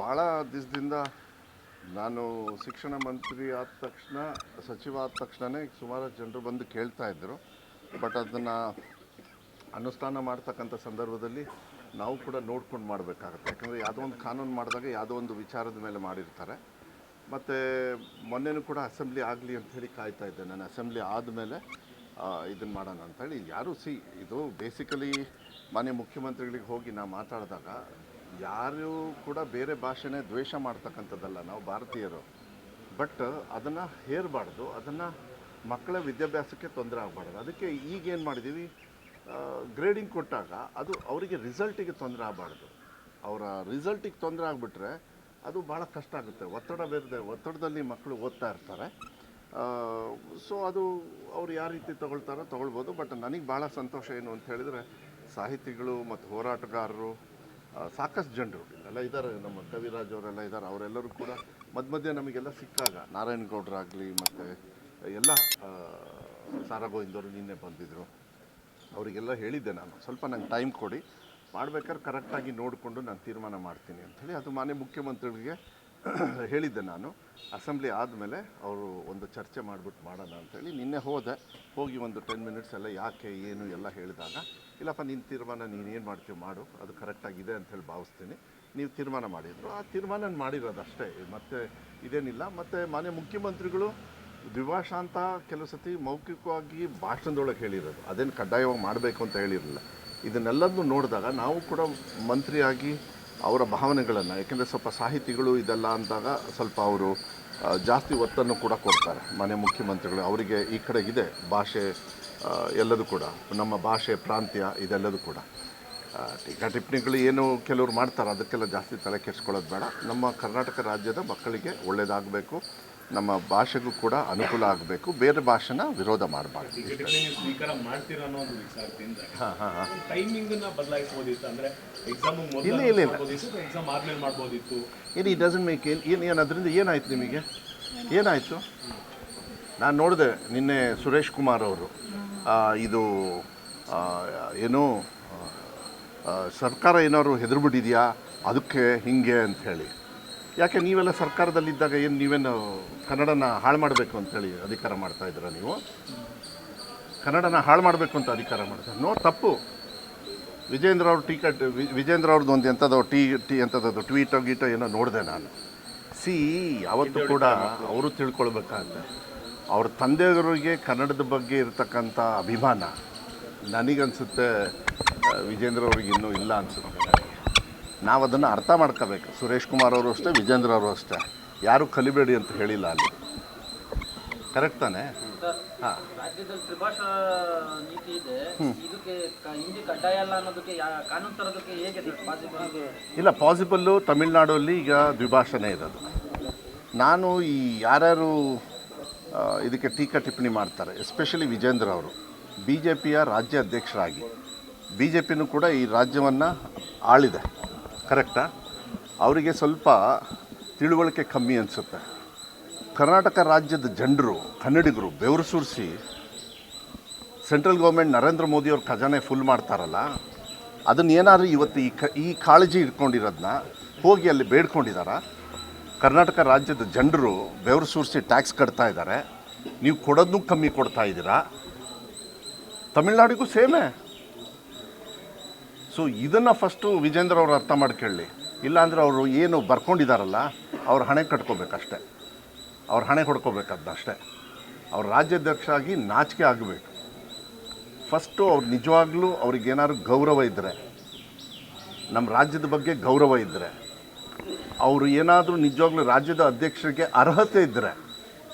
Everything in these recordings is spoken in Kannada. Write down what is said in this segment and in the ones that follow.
ಭಾಳ ದಿವಸದಿಂದ ನಾನು ಶಿಕ್ಷಣ ಮಂತ್ರಿ ಆದ ತಕ್ಷಣ, ಸಚಿವ ಆದ ತಕ್ಷಣವೇ ಸುಮಾರು ಜನರು ಬಂದು ಕೇಳ್ತಾ ಇದ್ದರು. ಬಟ್ ಅದನ್ನು ಅನುಷ್ಠಾನ ಮಾಡ್ತಕ್ಕಂಥ ಸಂದರ್ಭದಲ್ಲಿ ನಾವು ಕೂಡ ನೋಡ್ಕೊಂಡು ಮಾಡಬೇಕಾಗುತ್ತೆ. ಯಾಕಂದರೆ ಯಾವುದೋ ಒಂದು ಕಾನೂನು ಮಾಡಿದಾಗ ಯಾವುದೋ ಒಂದು ವಿಚಾರದ ಮೇಲೆ ಮಾಡಿರ್ತಾರೆ. ಮತ್ತು ಮೊನ್ನೆನೂ ಕೂಡ ಅಸೆಂಬ್ಲಿ ಆಗಲಿ ಅಂಥೇಳಿ ಕಾಯ್ತಾ ಇದ್ದೆ. ನಾನು ಅಸೆಂಬ್ಲಿ ಆದಮೇಲೆ ಇದನ್ನು ಮಾಡೋಣ ಅಂಥೇಳಿ. ಯಾರು ಇದು ಬೇಸಿಕಲಿ ಮಾನ್ಯ ಮುಖ್ಯಮಂತ್ರಿಗಳಿಗೆ ಹೋಗಿ ನಾವು ಮಾತಾಡಿದಾಗ ಯಾರೂ ಕೂಡ ಬೇರೆ ಭಾಷೆನೇ ದ್ವೇಷ ಮಾಡ್ತಕ್ಕಂಥದ್ದಲ್ಲ, ನಾವು ಭಾರತೀಯರು. ಬಟ್ ಅದನ್ನು ಹೇರಬಾರ್ದು, ಅದನ್ನು ಮಕ್ಕಳ ವಿದ್ಯಾಭ್ಯಾಸಕ್ಕೆ ತೊಂದರೆ ಆಗಬಾರ್ದು. ಅದಕ್ಕೆ ಈಗೇನು ಮಾಡಿದ್ದೀವಿ, ಗ್ರೇಡಿಂಗ್ ಕೊಟ್ಟಾಗ ಅದು ಅವರಿಗೆ ರಿಸಲ್ಟಿಗೆ ತೊಂದರೆ ಆಗಬಾರ್ದು. ಅವರ ರಿಸಲ್ಟಿಗೆ ತೊಂದರೆ ಆಗಿಬಿಟ್ರೆ ಅದು ಭಾಳ ಕಷ್ಟ ಆಗುತ್ತೆ. ಒತ್ತಡದಲ್ಲಿ ಮಕ್ಕಳು ಓದ್ತಾ ಇರ್ತಾರೆ. ಸೊ ಅದು ಅವ್ರು ಯಾವ ರೀತಿ ತೊಗೊಳ್ಬೋದು. ಬಟ್ ನನಗೆ ಭಾಳ ಸಂತೋಷ ಏನು ಅಂತ ಹೇಳಿದರೆ, ಸಾಹಿತಿಗಳು ಮತ್ತು ಹೋರಾಟಗಾರರು ಸಾಕಷ್ಟು ಜನರು ಎಲ್ಲ ಇದ್ದಾರೆ. ನಮ್ಮ ಕವಿರಾಜ್ ಅವರೆಲ್ಲ ಇದ್ದಾರೆ. ಅವರೆಲ್ಲರೂ ಕೂಡ ಮಧ್ಯೆ ನಮಗೆಲ್ಲ ಸಿಕ್ಕಾಗ, ನಾರಾಯಣಗೌಡರಾಗಲಿ ಮತ್ತು ಎಲ್ಲ ಸಾರಾ ಗೋವಿಂದವರು ನಿನ್ನೆ ಬಂದಿದ್ದರು. ಅವರಿಗೆಲ್ಲ ಹೇಳಿದ್ದೆ ನಾನು, ಸ್ವಲ್ಪ ನಂಗೆ ಟೈಮ್ ಕೊಡಿ, ಮಾಡ್ಬೇಕಾದ್ರೆ ಕರೆಕ್ಟಾಗಿ ನೋಡಿಕೊಂಡು ನಾನು ತೀರ್ಮಾನ ಮಾಡ್ತೀನಿ ಅಂಥೇಳಿ. ಅದು ಮಾನ್ಯ ಮುಖ್ಯಮಂತ್ರಿಗಳಿಗೆ ಹೇಳಿದ್ದೆ ನಾನು. ಅಸೆಂಬ್ಲಿ ಆದಮೇಲೆ ಅವರು ಒಂದು ಚರ್ಚೆ ಮಾಡಿಬಿಟ್ಟು ಮಾಡೋಣ ಅಂಥೇಳಿ ನಿನ್ನೆ ಹೋಗಿ ಒಂದು 10 ಮಿನಿಟ್ಸ್ ಎಲ್ಲ ಯಾಕೆ ಏನು ಎಲ್ಲ ಹೇಳಿದಾಗ, ಇಲ್ಲಪ್ಪ ನಿನ್ನ ತೀರ್ಮಾನ ನೀನೇನು ಮಾಡ್ತೀವಿ ಮಾಡು, ಅದು ಕರೆಕ್ಟಾಗಿದೆ ಅಂಥೇಳಿ ಭಾವಿಸ್ತೀನಿ, ನೀವು ತೀರ್ಮಾನ ಮಾಡಿದ್ರು. ಆ ತೀರ್ಮಾನ ಮಾಡಿರೋದು ಅಷ್ಟೇ, ಮತ್ತು ಇದೇನಿಲ್ಲ. ಮತ್ತು ಮಾನ್ಯ ಮುಖ್ಯಮಂತ್ರಿಗಳು ದ್ವಿಭಾಷಾ ಅಂತ ಕೆಲವು ಸತಿ ಮೌಖಿಕವಾಗಿ ಭಾಷಣದೊಳಗೆ ಹೇಳಿರೋದು, ಅದೇನು ಕಡ್ಡಾಯವಾಗಿ ಮಾಡಬೇಕು ಅಂತ ಹೇಳಿರಲಿಲ್ಲ. ಇದನ್ನೆಲ್ಲದನ್ನು ನೋಡಿದಾಗ ನಾವು ಕೂಡ ಮಂತ್ರಿಯಾಗಿ ಅವರ ಭಾವನೆಗಳನ್ನು, ಯಾಕೆಂದರೆ ಸ್ವಲ್ಪ ಸಾಹಿತಿಗಳು ಇದೆಲ್ಲ ಅಂದಾಗ ಸ್ವಲ್ಪ ಅವರು ಜಾಸ್ತಿ ಒತ್ತನ್ನು ಕೂಡ ಕೊಡ್ತಾರೆ ಮಾನ್ಯ ಮುಖ್ಯಮಂತ್ರಿಗಳು. ಅವರಿಗೆ ಈ ಕಡೆಗಿದೆ ಭಾಷೆ ಎಲ್ಲದೂ ಕೂಡ, ನಮ್ಮ ಭಾಷೆ ಪ್ರಾಂತ್ಯ ಇದೆಲ್ಲದೂ ಕೂಡ. ಟೀಕಾ ಟಿಪ್ಪಣಿಗಳು ಏನು ಕೆಲವರು ಮಾಡ್ತಾರೆ, ಅದಕ್ಕೆಲ್ಲ ಜಾಸ್ತಿ ತಲೆ ಕೆಡಿಸ್ಕೊಳ್ಳೋದು ಬೇಡ. ನಮ್ಮ ಕರ್ನಾಟಕ ರಾಜ್ಯದ ಮಕ್ಕಳಿಗೆ ಒಳ್ಳೆಯದಾಗಬೇಕು, ನಮ್ಮ ಭಾಷೆಗೂ ಕೂಡ ಅನುಕೂಲ ಆಗಬೇಕು, ಬೇರೆ ಭಾಷೆನ ವಿರೋಧ ಮಾಡಬಾರ್ದು. ಇಲ್ಲ, ಇಟ್ ಡಸಂಟ್ ಮೇಕ್ ಏನು ಅದರಿಂದ ಏನಾಯ್ತು ನಿಮಗೆ, ಏನಾಯಿತು? ನಾನು ನೋಡಿದೆ ನಿನ್ನೆ ಸುರೇಶ್ ಕುಮಾರ್ ಅವರು ಇದು ಏನು ಸರ್ಕಾರ ಏನಾದ್ರು ಹೆದರ್ಬಿಟ್ಟಿದೆಯಾ ಅದಕ್ಕೆ ಹಿಂಗೆ ಅಂಥೇಳಿ. ಯಾಕೆ ನೀವೆಲ್ಲ ಸರ್ಕಾರದಲ್ಲಿದ್ದಾಗ ಏನು ನೀವೇನು ಕನ್ನಡನ ಹಾಳು ಮಾಡಬೇಕು ಅಂಥೇಳಿ ಅಧಿಕಾರ ಮಾಡ್ತಾಯಿದ್ದೀರಾ? ನೀವು ಕನ್ನಡನ ಹಾಳು ಮಾಡಬೇಕು ಅಂತ ಅಧಿಕಾರ ಮಾಡ್ತಾರೆ. ತಪ್ಪು. ವಿಜೇಂದ್ರ ಅವ್ರ ವಿಜೇಂದ್ರ ಅವ್ರದ್ದು ಒಂದು ಎಂಥದ್ದು ಎಂಥದ್ದು ಟ್ವೀಟೋ ಏನೋ ನೋಡಿದೆ ನಾನು. ಯಾವತ್ತೂ ಕೂಡ ಅವರು ತಿಳ್ಕೊಳ್ಬೇಕಾಗುತ್ತೆ. ಅವ್ರ ತಂದೆಯವರಿಗೆ ಕನ್ನಡದ ಬಗ್ಗೆ ಇರತಕ್ಕಂಥ ಅಭಿಮಾನ ನನಗನ್ಸುತ್ತೆ ವಿಜೇಂದ್ರ ಅವ್ರಿಗೆ ಇನ್ನೂ ಇಲ್ಲ ಅನಿಸುತ್ತೆ. ನಾವು ಅದನ್ನು ಅರ್ಥ ಮಾಡ್ಕೋಬೇಕು. ಸುರೇಶ್ ಕುಮಾರ್ ಅವರು ಅಷ್ಟೇ, ವಿಜೇಂದ್ರ ಅವರು ಅಷ್ಟೇ, ಯಾರೂ ಕಲಿಬೇಡಿ ಅಂತ ಹೇಳಿಲ್ಲ ಅಲ್ಲಿ. ಕರೆಕ್ಟ್ ತಾನೇ? ಹಾಂ, ರಾಜ್ಯದಲ್ಲಿ ತ್ರಿಭಾಷಾ ನೀತಿ ಇದೆ, ಇದಕ್ಕೆ ಹಿಂದಿ ಕಡ್ಡಾಯ ಅಲ್ಲ ಅನ್ನೋದಕ್ಕೆ ಕಾನೂನು ತರೋದಕ್ಕೆ ಹೇಗೆ ಪಾಸಿಬಲ್? ಇಲ್ಲ, ಪಾಸಿಬಲ್ಲು. ತಮಿಳ್ನಾಡಲ್ಲಿ ಈಗ ದ್ವಿಭಾಷೆನೇ ಇರೋದು. ನಾನು ಈ ಯಾರ್ಯಾರು ಇದಕ್ಕೆ ಟೀಕಾ ಟಿಪ್ಪಣಿ ಮಾಡ್ತಾರೆ, ಎಸ್ಪೆಷಲಿ ವಿಜೇಂದ್ರ ಅವರು ಬಿ ಜೆ ಪಿಯ ರಾಜ್ಯ ಅಧ್ಯಕ್ಷರಾಗಿ, ಬಿ ಜೆ ಪಿನೂ ಕೂಡ ಈ ರಾಜ್ಯವನ್ನು ಆಳಿದೆ, ಕರೆಕ್ಟಾ? ಅವರಿಗೆ ಸ್ವಲ್ಪ ತಿಳುವಳಿಕೆ ಕಮ್ಮಿ ಅನಿಸುತ್ತೆ. ಕರ್ನಾಟಕ ರಾಜ್ಯದ ಜನರು, ಕನ್ನಡಿಗರು ಬೆವರು ಸುರಿಸಿ ಸೆಂಟ್ರಲ್ ಗೌರ್ಮೆಂಟ್ ನರೇಂದ್ರ ಮೋದಿಯವ್ರ ಖಜಾನೆ ಫುಲ್ ಮಾಡ್ತಾರಲ್ಲ, ಅದನ್ನು ಏನಾದರೂ ಇವತ್ತು ಈ ಕಾಳಜಿ ಇಟ್ಕೊಂಡಿರೋದನ್ನ ಹೋಗಿ ಅಲ್ಲಿ ಬೇಡ್ಕೊಂಡಿದ್ದಾರ? ಕರ್ನಾಟಕ ರಾಜ್ಯದ ಜನರು ಬೆವರು ಸುರಿಸಿ ಟ್ಯಾಕ್ಸ್ ಕಟ್ತಾ ಇದ್ದಾರೆ, ನೀವು ಕೊಡೋದನ್ನೂ ಕಮ್ಮಿ ಕೊಡ್ತಾ ಇದ್ದೀರಾ. ತಮಿಳ್ನಾಡಿಗೂ ಸೇಮೇ. ಸೊ ಇದನ್ನು ಫಸ್ಟು ವಿಜೇಂದ್ರ ಅವರು ಅರ್ಥ ಮಾಡ್ಕೊಳ್ಳಿ. ಇಲ್ಲಾಂದರೆ ಅವರು ಏನು ಬರ್ಕೊಂಡಿದ್ದಾರಲ್ಲ, ಅವ್ರ ಹಣೆ ಕಟ್ಕೋಬೇಕಷ್ಟೆ, ಅವ್ರ ಹಣೆ ಹೊಡ್ಕೋಬೇಕದ್ನ ಅಷ್ಟೇ. ಅವ್ರ ರಾಜ್ಯಾಧ್ಯಕ್ಷ ಆಗಿ ನಾಚಿಕೆ ಆಗಬೇಕು. ಫಸ್ಟು ಅವ್ರು ನಿಜವಾಗ್ಲೂ ಅವ್ರಿಗೇನಾದ್ರು ಗೌರವ ಇದ್ದರೆ, ನಮ್ಮ ರಾಜ್ಯದ ಬಗ್ಗೆ ಗೌರವ ಇದ್ದರೆ, ಅವರು ಏನಾದರೂ ನಿಜವಾಗ್ಲೂ ರಾಜ್ಯದ ಅಧ್ಯಕ್ಷರಿಗೆ ಅರ್ಹತೆ ಇದ್ದರೆ,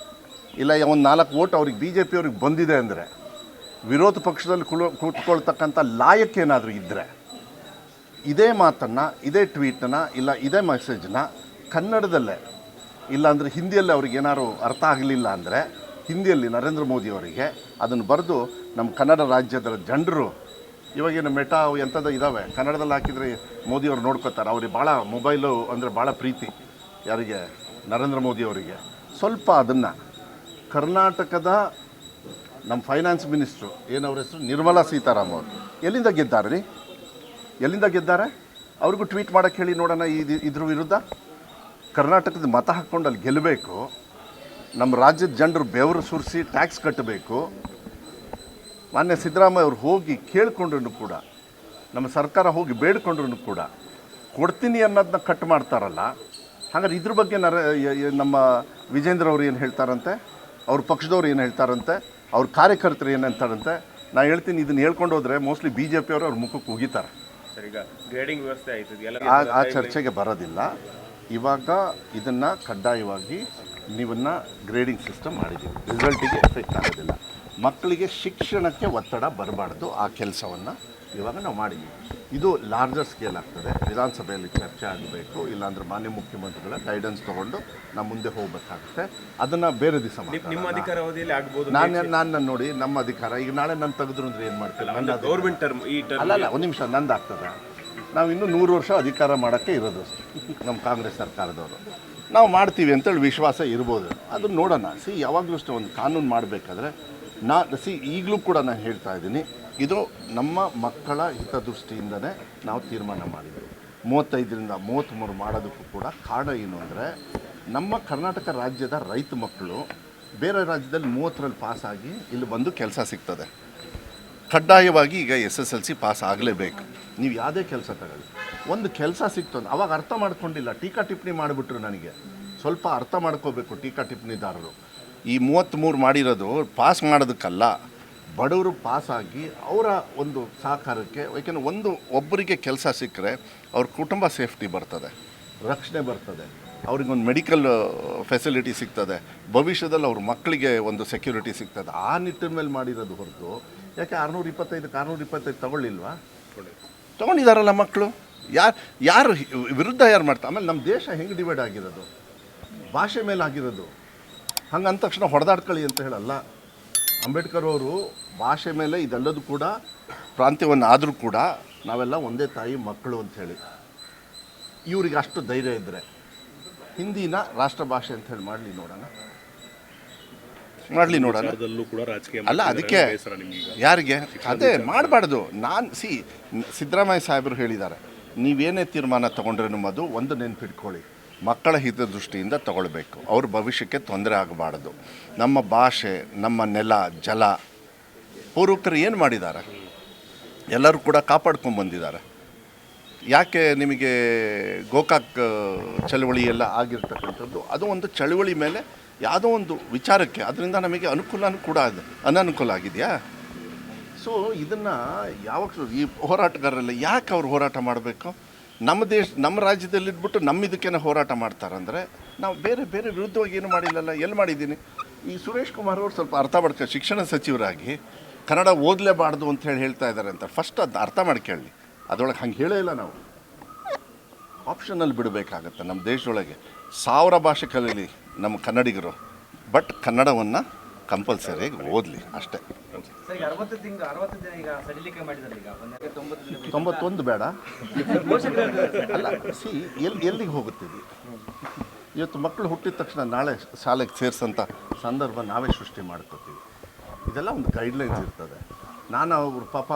ಇಲ್ಲ ಒಂದು 4 ವೋಟ್ ಅವ್ರಿಗೆ ಬಿ ಜೆ ಪಿಯವ್ರಿಗೆ ಬಂದಿದೆ ಅಂದರೆ, ವಿರೋಧ ಪಕ್ಷದಲ್ಲಿ ಕೂತ್ಕೊಳ್ತಕ್ಕಂಥ ಲಾಯಕ್ಕೆ ಏನಾದರೂ ಇದ್ದರೆ, ಇದೇ ಮಾತನ್ನು, ಇದೇ ಟ್ವೀಟನ್ನು, ಇಲ್ಲ ಇದೇ ಮೆಸೇಜನ್ನ ಕನ್ನಡದಲ್ಲೇ, ಇಲ್ಲಾಂದರೆ ಹಿಂದಿಯಲ್ಲೇ ಅವ್ರಿಗೆ ಏನಾದ್ರು ಅರ್ಥ ಆಗಲಿಲ್ಲ ಅಂದರೆ ಹಿಂದಿಯಲ್ಲಿ ನರೇಂದ್ರ ಮೋದಿಯವರಿಗೆ ಅದನ್ನು ಬರೆದು ನಮ್ಮ ಕನ್ನಡ ರಾಜ್ಯದ ಜನರು, ಇವಾಗೇನು ಮೆಟಾ ಅವು ಎಂಥದ್ದು ಇದ್ದಾವೆ, ಕನ್ನಡದಲ್ಲಿ ಹಾಕಿದರೆ ಮೋದಿಯವ್ರು ನೋಡ್ಕೋತಾರೆ. ಅವ್ರಿಗೆ ಭಾಳ ಮೊಬೈಲು ಅಂದರೆ ಭಾಳ ಪ್ರೀತಿ, ಯಾರಿಗೆ? ನರೇಂದ್ರ ಮೋದಿಯವರಿಗೆ. ಸ್ವಲ್ಪ ಅದನ್ನು ಕರ್ನಾಟಕದ ನಮ್ಮ ಫೈನಾನ್ಸ್ ಮಿನಿಸ್ಟ್ರು ಏನವ್ರ ಹೆಸರು, ನಿರ್ಮಲಾ ಸೀತಾರಾಮನ್ ಅವರು ಎಲ್ಲಿಂದ ಗೆದ್ದಾರೆ ರೀ? ಎಲ್ಲಿಂದ ಗೆದ್ದಾರೆ? ಅವ್ರಿಗೂ ಟ್ವೀಟ್ ಮಾಡೋಕ್ಕೆ ಹೇಳಿ ನೋಡೋಣ. ಇದ್ರ ವಿರುದ್ಧ ಕರ್ನಾಟಕದ ಮತ ಹಾಕ್ಕೊಂಡು ಅಲ್ಲಿ ಗೆಲ್ಲಬೇಕು, ನಮ್ಮ ರಾಜ್ಯದ ಜನರು ಬೆವರು ಸುರಿಸಿ ಟ್ಯಾಕ್ಸ್ ಕಟ್ಟಬೇಕು. ಮಾನ್ಯ ಸಿದ್ದರಾಮಯ್ಯ ಅವ್ರು ಹೋಗಿ ಕೇಳ್ಕೊಂಡ್ರೂ ಕೂಡ, ನಮ್ಮ ಸರ್ಕಾರ ಹೋಗಿ ಬೇಡ್ಕೊಂಡ್ರೂ ಕೂಡ ಕೊಡ್ತೀನಿ ಅನ್ನೋದನ್ನ ಕಟ್ ಮಾಡ್ತಾರಲ್ಲ. ಹಾಗಾದ್ರೆ ಇದ್ರ ಬಗ್ಗೆ ನಮ್ಮ ವಿಜೇಂದ್ರ ಅವ್ರು ಏನು ಹೇಳ್ತಾರಂತೆ, ಅವ್ರ ಪಕ್ಷದವ್ರು ಏನು ಹೇಳ್ತಾರಂತೆ, ಅವ್ರ ಕಾರ್ಯಕರ್ತರು ಏನು ಹೇಳ್ತಾರಂತೆ. ನಾನು ಹೇಳ್ತೀನಿ, ಇದನ್ನು ಹೇಳ್ಕೊಂಡು ಹೋದರೆ ಮೋಸ್ಟ್ಲಿ BJP ಅವರು ಅವ್ರ ಮುಖಕ್ಕೆ ಉಗಿತಾರೆ. ಸರ್, ಈಗ ಗ್ರೇಡಿಂಗ್ ವ್ಯವಸ್ಥೆ ಆಯ್ತು, ಆ ಚರ್ಚೆಗೆ ಬರೋದಿಲ್ಲ. ಇವಾಗ ಇದನ್ನು ಕಡ್ಡಾಯವಾಗಿ ನೀವನ್ನ ಗ್ರೇಡಿಂಗ್ ಸಿಸ್ಟಮ್ ಮಾಡಿದ್ದೀವಿ, ರಿಸಲ್ಟಿಗೆ ಎಫೆಕ್ಟ್ ಆಗೋದಿಲ್ಲ. ಮಕ್ಕಳಿಗೆ ಶಿಕ್ಷಣಕ್ಕೆ ಒತ್ತಡ ಬರಬಾರ್ದು, ಆ ಕೆಲಸವನ್ನು ಇವಾಗ ನಾವು ಮಾಡಿದ್ದೀವಿ. ಇದು ಲಾರ್ಜರ್ ಸ್ಕೇಲ್ ಆಗ್ತದೆ. ವಿಧಾನಸಭೆಯಲ್ಲಿ ಚರ್ಚೆ ಆಗಬೇಕು, ಇಲ್ಲಾಂದ್ರೆ ಮಾನ್ಯ ಮುಖ್ಯಮಂತ್ರಿಗಳ ಗೈಡೆನ್ಸ್ ತೊಗೊಂಡು ನಾವು ಮುಂದೆ ಹೋಗಬೇಕಾಗುತ್ತೆ. ಅದನ್ನು ಬೇರೆ ದಿವಸ ನಿಮ್ಮ ಅಧಿಕಾರಾವಧಿಯಲ್ಲಿ ಆಗ್ಬೋದು. ನಾನು ನೋಡಿ, ನಮ್ಮ ಅಧಿಕಾರ ಈಗ ನಾಳೆ ನಾನು ತೆಗೆದ್ರು ಅಂದ್ರೆ ಏನು ಮಾಡ್ತೀನಿ? ನನ್ನ ಗೌರ್ಮೆಂಟ್ ಟರ್ಮ್ ಅಲ್ಲ, ಒಂದು ನಿಮಿಷ, ನಂದು ಆಗ್ತದೆ. ನಾವು ಇನ್ನೂ 100 ವರ್ಷ ಅಧಿಕಾರ ಮಾಡೋಕ್ಕೆ ಇರೋದು ನಮ್ಮ ಕಾಂಗ್ರೆಸ್ ಸರ್ಕಾರದವರು. ನಾವು ಮಾಡ್ತೀವಿ ಅಂತೇಳಿ ವಿಶ್ವಾಸ ಇರ್ಬೋದು, ಅದನ್ನು ನೋಡೋಣ. ಯಾವಾಗಲೂ ಅಷ್ಟೇ ಒಂದು ಕಾನೂನು ಮಾಡಬೇಕಾದ್ರೆ ಈಗಲೂ ಕೂಡ ನಾನು ಹೇಳ್ತಾ ಇದ್ದೀನಿ, ಇದು ನಮ್ಮ ಮಕ್ಕಳ ಹಿತದೃಷ್ಟಿಯಿಂದನೇ ನಾವು ತೀರ್ಮಾನ ಮಾಡಿದ್ವಿ. 35ರಿಂದ 33 ಮಾಡೋದಕ್ಕೂ ಕೂಡ ಕಾರಣ ಏನು ಅಂದರೆ, ನಮ್ಮ ಕರ್ನಾಟಕ ರಾಜ್ಯದ ರೈತ ಮಕ್ಕಳು ಬೇರೆ ರಾಜ್ಯದಲ್ಲಿ 30ರಲ್ಲಿ ಪಾಸಾಗಿ ಇಲ್ಲಿ ಬಂದು ಕೆಲಸ ಸಿಗ್ತದೆ. ಕಡ್ಡಾಯವಾಗಿ ಈಗ SSLC ಪಾಸ್ ಆಗಲೇಬೇಕು. ನೀವು ಯಾವುದೇ ಕೆಲಸ ತಗೊಳ್ಳಿ, ಒಂದು ಕೆಲಸ ಸಿಕ್ತು ಅಂತ ಅವಾಗ ಅರ್ಥ ಮಾಡ್ಕೊಂಡಿಲ್ಲ, ಟೀಕಾ ಟಿಪ್ಪಣಿ ಮಾಡಿಬಿಟ್ರು. ನನಗೆ ಸ್ವಲ್ಪ ಅರ್ಥ ಮಾಡ್ಕೋಬೇಕು ಟೀಕಾ ಟಿಪ್ಪಣಿದಾರರು. ಈ 33 ಮಾಡಿರೋದು ಪಾಸ್ ಮಾಡೋದಕ್ಕಲ್ಲ, ಬಡವರು ಪಾಸಾಗಿ ಅವರ ಒಂದು ಸಹಕಾರಕ್ಕೆ. ಯಾಕೆಂದರೆ ಒಬ್ಬರಿಗೆ ಕೆಲಸ ಸಿಕ್ಕರೆ ಅವ್ರ ಕುಟುಂಬ ಸೇಫ್ಟಿ ಬರ್ತದೆ, ರಕ್ಷಣೆ ಬರ್ತದೆ, ಅವ್ರಿಗೊಂದು ಮೆಡಿಕಲ್ ಫೆಸಿಲಿಟಿ ಸಿಗ್ತದೆ, ಭವಿಷ್ಯದಲ್ಲಿ ಅವ್ರ ಮಕ್ಕಳಿಗೆ ಒಂದು ಸೆಕ್ಯೂರಿಟಿ ಸಿಗ್ತದೆ. ಆ ನಿಟ್ಟಿನ ಮೇಲೆ ಮಾಡಿರೋದು ಹೊರತು ಯಾಕೆ 625 ತಗೊಳ್ಳಿಲ್ವಾ? ತೊಗೊಂಡಿದ್ದಾರಲ್ಲ ಮಕ್ಕಳು. ಯಾರು ವಿರುದ್ಧ ಯಾರು ಮಾಡ್ತಾರೆ? ಆಮೇಲೆ ನಮ್ಮ ದೇಶ ಹೆಂಗೆ ಡಿವೈಡ್ ಆಗಿರೋದು? ಭಾಷೆ ಮೇಲೆ ಆಗಿರೋದು. ಹಂಗೆ ಅಂದ ತಕ್ಷಣ ಹೊಡೆದಾಡ್ಕೊಳ್ಳಿ ಅಂತ ಹೇಳಲ್ಲ. ಅಂಬೇಡ್ಕರ್ ಅವರು ಭಾಷೆ ಮೇಲೆ ಇದೆಲ್ಲದೂ ಕೂಡ ಪ್ರಾಂತ್ಯವನ್ನು ಆದರೂ ಕೂಡ ನಾವೆಲ್ಲ ಒಂದೇ ತಾಯಿ ಮಕ್ಕಳು ಅಂಥೇಳಿ. ಇವ್ರಿಗೆ ಅಷ್ಟು ಧೈರ್ಯ ಇದ್ದರೆ ಹಿಂದಿನ ರಾಷ್ಟ್ರ ಭಾಷೆ ಅಂತ ಹೇಳಿ ಮಾಡಲಿ ನೋಡೋಣ. ಅಲ್ಲ, ಅದಕ್ಕೆ ಯಾರಿಗೆ ಅದೇ ಮಾಡಬಾರ್ದು. ಸಿದ್ದರಾಮಯ್ಯ ಸಾಹೇಬರು ಹೇಳಿದ್ದಾರೆ, ನೀವೇನೇ ತೀರ್ಮಾನ ತೊಗೊಂಡ್ರೇನು ಅದು ಒಂದು ನೆನಪಿಟ್ಕೊಳ್ಳಿ, ಮಕ್ಕಳ ಹಿತದೃಷ್ಟಿಯಿಂದ ತಗೊಳ್ಬೇಕು. ಅವ್ರ ಭವಿಷ್ಯಕ್ಕೆ ತೊಂದರೆ ಆಗಬಾರ್ದು. ನಮ್ಮ ಭಾಷೆ, ನಮ್ಮ ನೆಲ, ಜಲ, ಪೂರ್ವಕರು ಏನು ಮಾಡಿದ್ದಾರೆ? ಎಲ್ಲರೂ ಕೂಡ ಕಾಪಾಡ್ಕೊಂಡು ಬಂದಿದ್ದಾರೆ. ಯಾಕೆ ನಿಮಗೆ ಗೋಕಾಕ್ ಚಳವಳಿ ಎಲ್ಲ ಆಗಿರ್ತಕ್ಕಂಥದ್ದು, ಅದು ಒಂದು ಚಳವಳಿ ಮೇಲೆ ಯಾವುದೋ ಒಂದು ವಿಚಾರಕ್ಕೆ, ಅದರಿಂದ ನಮಗೆ ಅನುಕೂಲನೂ ಕೂಡ ಅನನುಕೂಲ ಆಗಿದೆಯಾ? ಸೊ ಇದನ್ನು ಯಾವಾಗ ಈ ಹೋರಾಟಗಾರರೆಲ್ಲ ಯಾಕೆ ಅವ್ರು ಹೋರಾಟ ಮಾಡಬೇಕು? ನಮ್ಮ ರಾಜ್ಯದಲ್ಲಿದ್ಬಿಟ್ಟು ನಮ್ಮ ಇದಕ್ಕೇನೆ ಹೋರಾಟ ಮಾಡ್ತಾರಂದರೆ ನಾವು ಬೇರೆ ವಿರುದ್ಧವಾಗಿ ಏನು ಮಾಡಿಲ್ಲಲ್ಲ. ಎಲ್ಲಿ ಮಾಡಿದ್ದೀನಿ? ಈ ಸುರೇಶ್ ಕುಮಾರ್ ಅವರು ಸ್ವಲ್ಪ ಅರ್ಥ ಮಾಡ್ಕೊ, ಶಿಕ್ಷಣ ಸಚಿವರಾಗಿ ಕನ್ನಡ ಓದಲೇಬಾರ್ದು ಅಂತ ಹೇಳ್ತಾ ಇದ್ದಾರೆ ಅಂತ ಫಸ್ಟ್ ಅದು ಅರ್ಥ ಮಾಡ್ಕೊಳ್ಳಿ. ಅದರೊಳಗೆ ಹಂಗೆ ಹೇಳೇ ಇಲ್ಲ. ನಾವು ಆಪ್ಷನಲ್ಲಿ ಬಿಡಬೇಕಾಗತ್ತೆ. ನಮ್ಮ ದೇಶದೊಳಗೆ 1000 ಭಾಷೆ ಕಲೀಲಿ ನಮ್ಮ ಕನ್ನಡಿಗರು, ಬಟ್ ಕನ್ನಡವನ್ನು ಕಂಪಲ್ಸರಿಯಾಗಿ ಓದಲಿ ಅಷ್ಟೇ. 91 ಬೇಡ ಅಲ್ಲ. ಎಲ್ಲಿಗೆ ಹೋಗುತ್ತೀವಿ? ಇವತ್ತು ಮಕ್ಕಳು ಹುಟ್ಟಿದ ತಕ್ಷಣ ನಾಳೆ ಶಾಲೆಗೆ ಸೇರಿಸೋಂಥ ಸಂದರ್ಭ ನಾವೇ ಸೃಷ್ಟಿ ಮಾಡ್ಕೋತೀವಿ. ಇದೆಲ್ಲ ಒಂದು ಗೈಡ್ಲೈನ್ಸ್ ಇರ್ತದೆ. ನಾನು ಅವ್ರ ಪಾಪ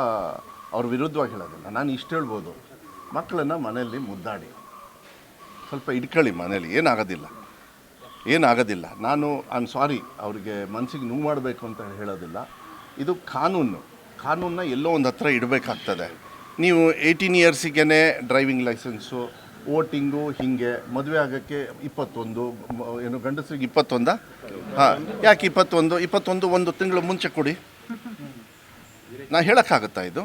ಅವ್ರ ವಿರುದ್ಧವಾಗಿ ಹೇಳೋದಿಲ್ಲ. ನಾನು ಇಷ್ಟು ಹೇಳ್ಬೋದು, ಮಕ್ಕಳನ್ನು ಮನೆಯಲ್ಲಿ ಮುದ್ದಾಡಿ ಸ್ವಲ್ಪ ಇಟ್ಕೊಳ್ಳಿ, ಮನೇಲಿ ಏನಾಗೋದಿಲ್ಲ. ನಾನು ಸಾರಿ, ಅವರಿಗೆ ಮನಸ್ಸಿಗೆ ನೋವು ಮಾಡಬೇಕು ಅಂತ ಹೇಳೋದಿಲ್ಲ. ಇದು ಕಾನೂನನ್ನ ಎಲ್ಲೋ ಒಂದು ಹತ್ರ ಇಡಬೇಕಾಗ್ತದೆ. ನೀವು 18 ಇಯರ್ಸಿಗೆ ಡ್ರೈವಿಂಗ್ ಲೈಸೆನ್ಸು, ವೋಟಿಂಗು, ಹೀಗೆ ಮದುವೆ ಆಗೋಕ್ಕೆ 21, ಏನು ಗಂಡಸರಿಗೆ 21? ಹಾಂ, ಯಾಕೆ 21 ಒಂದು ತಿಂಗಳು ಮುಂಚೆ ಕೊಡಿ. ನಾ ಹೇಳೋಕ್ಕಾಗುತ್ತಾ ಇದು?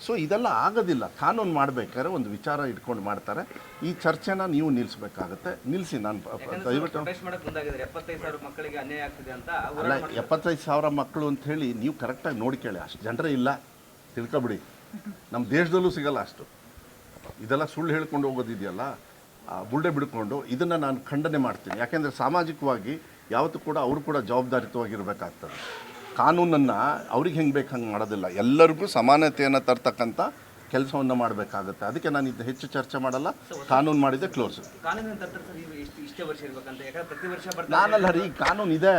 ಸೊ ಇದೆಲ್ಲ ಆಗೋದಿಲ್ಲ. ಕಾನೂನು ಮಾಡಬೇಕಾದ್ರೆ ಒಂದು ವಿಚಾರ ಇಟ್ಕೊಂಡು ಮಾಡ್ತಾರೆ. ಈ ಚರ್ಚೆನ ನೀವು ನಿಲ್ಲಿಸಬೇಕಾಗತ್ತೆ. ನಿಲ್ಲಿಸಿ. ನಾನು ದಯವಿಟ್ಟು ಅಲ್ಲ, 75,000 ಮಕ್ಕಳು ಅಂತ ಹೇಳಿ ನೀವು ಕರೆಕ್ಟಾಗಿ ನೋಡ್ಕೊಳ್ಳಿ. ಅಷ್ಟು ಜನರೇ ಇಲ್ಲ, ತಿಳ್ಕೊಬಿಡಿ. ನಮ್ಮ ದೇಶದಲ್ಲೂ ಸಿಗಲ್ಲ ಅಷ್ಟು. ಇದೆಲ್ಲ ಸುಳ್ಳು ಹೇಳ್ಕೊಂಡು ಹೋಗೋದಿದೆಯಲ್ಲ, ಬುಲ್ಡೆ ಬಿಡ್ಕೊಂಡು, ಇದನ್ನು ನಾನು ಖಂಡನೆ ಮಾಡ್ತೀನಿ. ಯಾಕೆಂದರೆ ಸಾಮಾಜಿಕವಾಗಿ ಯಾವತ್ತೂ ಕೂಡ ಅವರು ಕೂಡ ಜವಾಬ್ದಾರಿತವಾಗಿರಬೇಕಾಗ್ತದೆ. ಕಾನೂನನ್ನು ಅವ್ರಿಗೆ ಹೆಂಗೆ ಬೇಕು ಹಂಗೆ ಮಾಡೋದಿಲ್ಲ. ಎಲ್ಲರಿಗೂ ಸಮಾನತೆಯನ್ನು ತರ್ತಕ್ಕಂಥ ಕೆಲಸವನ್ನು ಮಾಡಬೇಕಾಗುತ್ತೆ. ಅದಕ್ಕೆ ನಾನು ಇದು ಹೆಚ್ಚು ಚರ್ಚೆ ಮಾಡಲ್ಲ. ಕಾನೂನು ಮಾಡಿದೆ ಕ್ಲೋಸ್. ನಾನಲ್ಲ ರೀ, ಕಾನೂನು ಇದೆ.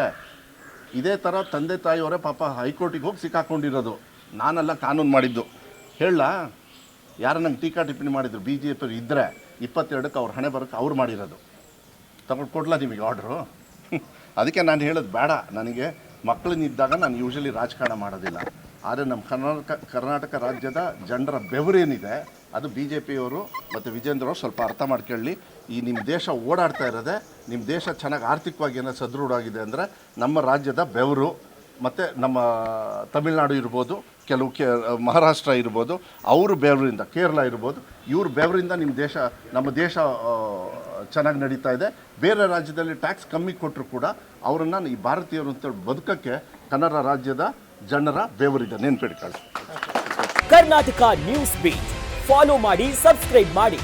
ಇದೇ ಥರ ತಂದೆ ತಾಯಿಯವರೇ ಪಾಪ ಹೈಕೋರ್ಟಿಗೆ ಹೋಗಿ ಸಿಕ್ಕಾಕೊಂಡಿರೋದು. ನಾನಲ್ಲ ಕಾನೂನು ಮಾಡಿದ್ದು. ಹೇಳ ಯಾರು ನಂಗೆ ಟೀಕಾ ಟಿಪ್ಪಣಿ ಮಾಡಿದ್ರು ಬಿ ಜೆ ಪಿ ಇದ್ದರೆ 22ಕ್ಕೆ ಅವ್ರ ಹಣೆ ಬರೋಕ್ಕೆ ಅವ್ರು ಮಾಡಿರೋದು ತಗೊಂಡು ಕೊಡ್ಲಾ ನಿಮಗೆ ಆರ್ಡ್ರು ಅದಕ್ಕೆ ನಾನು ಹೇಳೋದು ಬೇಡ. ನನಗೆ ಮಕ್ಕಳನ್ನಿದ್ದಾಗ ನಾನು ಯೂಶಲಿ ರಾಜಕಾರಣ ಮಾಡೋದಿಲ್ಲ. ಆದರೆ ನಮ್ಮ ಕರ್ನಾಟಕ ರಾಜ್ಯದ ಜನರ ಬೆವರೇನಿದೆ ಅದು ಬಿ ಜೆ ಪಿಯವರು ಮತ್ತು ವಿಜೇಂದ್ರ ಅವರು ಸ್ವಲ್ಪ ಅರ್ಥ ಮಾಡ್ಕೊಳ್ಳಿ. ಈ ನಿಮ್ಮ ದೇಶ ಓಡಾಡ್ತಾ ಇರೋದೆ, ನಿಮ್ಮ ದೇಶ ಚೆನ್ನಾಗಿ ಆರ್ಥಿಕವಾಗಿ ಏನೋ ಸದೃಢ ಆಗಿದೆ ಅಂದರೆ ನಮ್ಮ ರಾಜ್ಯದ ಬೆವರು ಮತ್ತು ನಮ್ಮ ತಮಿಳ್ನಾಡು ಇರ್ಬೋದು, ಕೆಲವು ಮಹಾರಾಷ್ಟ್ರ ಇರ್ಬೋದು, ಅವರು ಬೆವರಿಂದ, ಕೇರಳ ಇರ್ಬೋದು, ಇವ್ರ ಬೆವರಿಂದ ನಮ್ಮ ದೇಶ ಚೆನ್ನಾಗಿ ನಡೀತಾ ಇದೆ. ಬೇರೆ ರಾಜ್ಯದಲ್ಲಿ ಟ್ಯಾಕ್ಸ್ ಕಮ್ಮಿ ಕೊಟ್ಟರು ಕೂಡ ಅವರನ್ನು ಈ ಭಾರತೀಯರು ಅಂತ ಬದುಕೋಕ್ಕೆ ಕನ್ನಡ ರಾಜ್ಯದ ಜನರ ಬೆವರಿದೆ, ನೆನ್ಪಿಟ್ಕೊಳ್ಳಿ. ಕರ್ನಾಟಕ ನ್ಯೂಸ್ ಬೀಟ್ ಫಾಲೋ ಮಾಡಿ, ಸಬ್ಸ್ಕ್ರೈಬ್ ಮಾಡಿ.